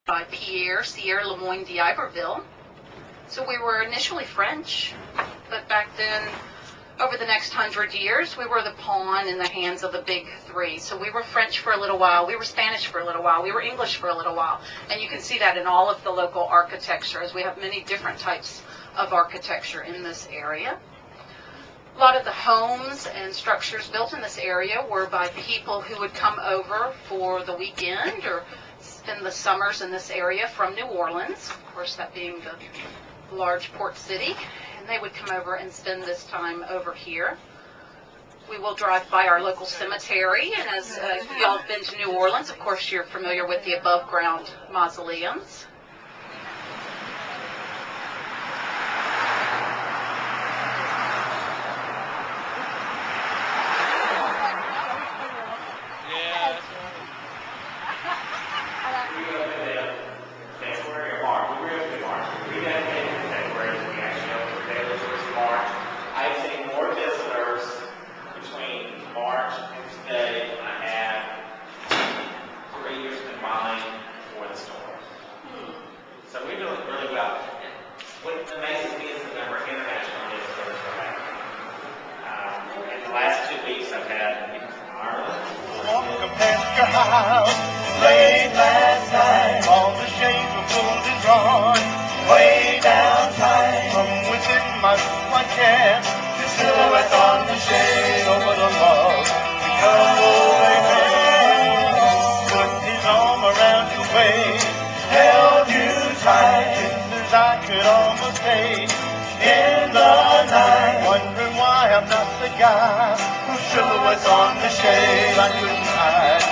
by Pierre Lemoyne d'Iberville. So we were initially French, but back then, over the next 100 years, we were the pawn in the hands of the big three. So we were French for a little while, we were Spanish for a little while, we were English for a little while. And you can see that in all of the local architecture, as we have many different types of architecture in this area. A lot of the homes and structures built in this area were by people who would come over for the weekend or spend the summers in this area from New Orleans, of course that being the large port city, and they would come over and spend this time over here. We will drive by our local cemetery, and as y'all have been to New Orleans, of course you're familiar with the above ground mausoleums. Late last night, all the shades were pulled and drawn, way down tight. From within my white cap, the silhouette on the shade over the log. Because old man put his arm around your waist, held you tight, as I could almost taste in the night. Wondering why I'm not the guy whose silhouette's on the shade I couldn't hide.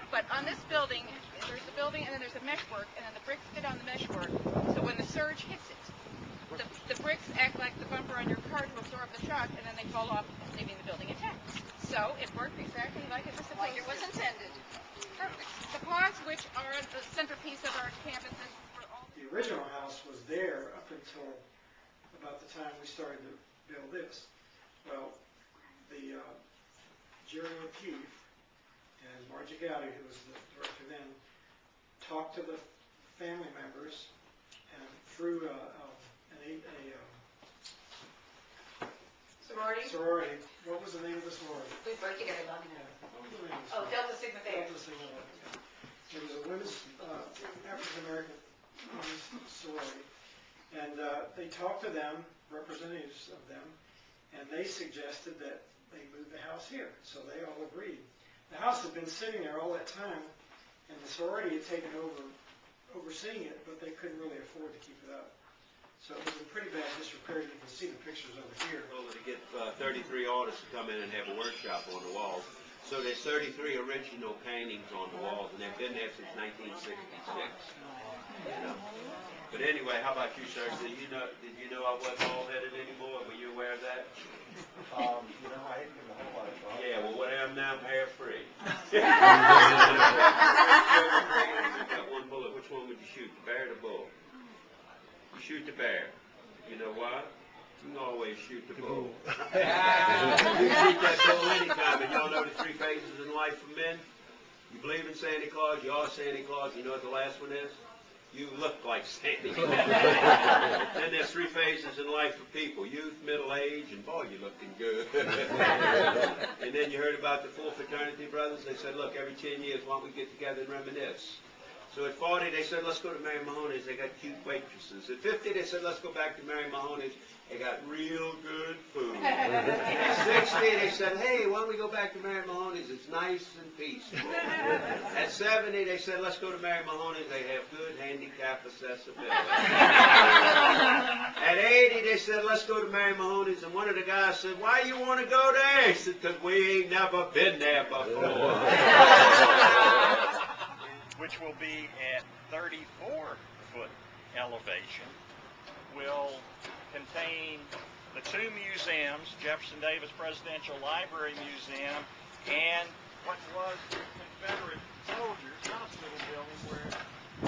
But on this building, there's a building and then there's a meshwork, and then the bricks get on the meshwork, so when the surge hits it, the bricks act like the bumper on your car to absorb the shock, and then they fall off, leaving the building intact. So it worked exactly like it was supposed to. Like it was intended. Perfect. The pods, which are the centerpiece of our campuses, were all... The original house was there up until about the time we started to build this. Well, the Jerry O'Keefe and Margie Gowdy, who was the director then, talked to the family members and through a sorority. What was the name of the sorority? We work together, love you. What was the name of the sorority? Oh, Delta Sigma Theta. Delta Sigma Theta. It was a women's African American women's sorority, and they talked to them, representatives of them, and they suggested that they move the house here. So they all agreed. The house had been sitting there all that time, and the sorority had taken over overseeing it, but they couldn't really afford to keep it up. So it was in pretty bad disrepair. You can see the pictures over here. Well, to get 33 artists to come in and have a workshop on the walls. So there's 33 original paintings on the walls, and they've been there since 1966. You know. But anyway, how about you, sir? Did you know I wasn't bald-headed anymore? Were you aware of that? You know, I ain't given a whole lot of thought. Yeah, well, what I am now, I'm hair-free. Got one bullet. Which one would you shoot, the bear or the bull? You shoot the bear. You know why? You can always shoot the bull. You shoot that bull anytime, and y'all know the three phases in life for men? You believe in Santa Claus, you are Santa Claus, you know what the last one is? You look like Santa Claus. Then phases in life for people: youth, middle age, and boy, you're looking good. And then you heard about the full fraternity brothers. They said, look, every 10 years, why don't we get together and reminisce? So at 40, they said, let's go to Mary Mahoney's. They got cute waitresses. At 50, they said, let's go back to Mary Mahoney's. They got real good food. At 60, they said, hey, why don't we go back to Mary Mahoney's? It's nice and peaceful. At 70, they said, let's go to Mary Mahoney's. They have good handicap accessibility. At 80, they said, let's go to Mary Mahoney's. And one of the guys said, why you want to go there? He said, because we ain't never been there before. Which will be at 34-foot elevation, will contain the two museums, Jefferson Davis Presidential Library Museum and what was the Confederate Soldiers Hospital building where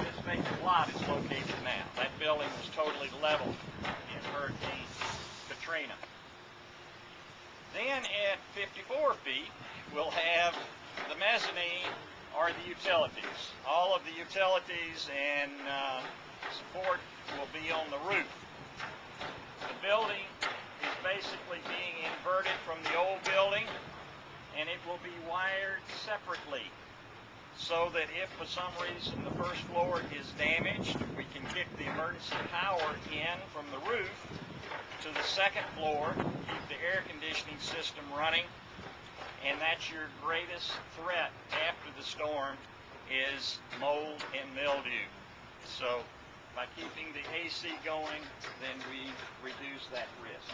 this vacant lot is located now. That building was totally leveled in Hurricane Katrina. Then at 54 feet, we'll have the mezzanine are the utilities. All of the utilities and support will be on the roof. The building is basically being inverted from the old building, and it will be wired separately so that if for some reason the first floor is damaged, we can kick the emergency power in from the roof to the second floor, keep the air conditioning system running. And that's your greatest threat after the storm is mold and mildew. So by keeping the AC going, then we reduce that risk.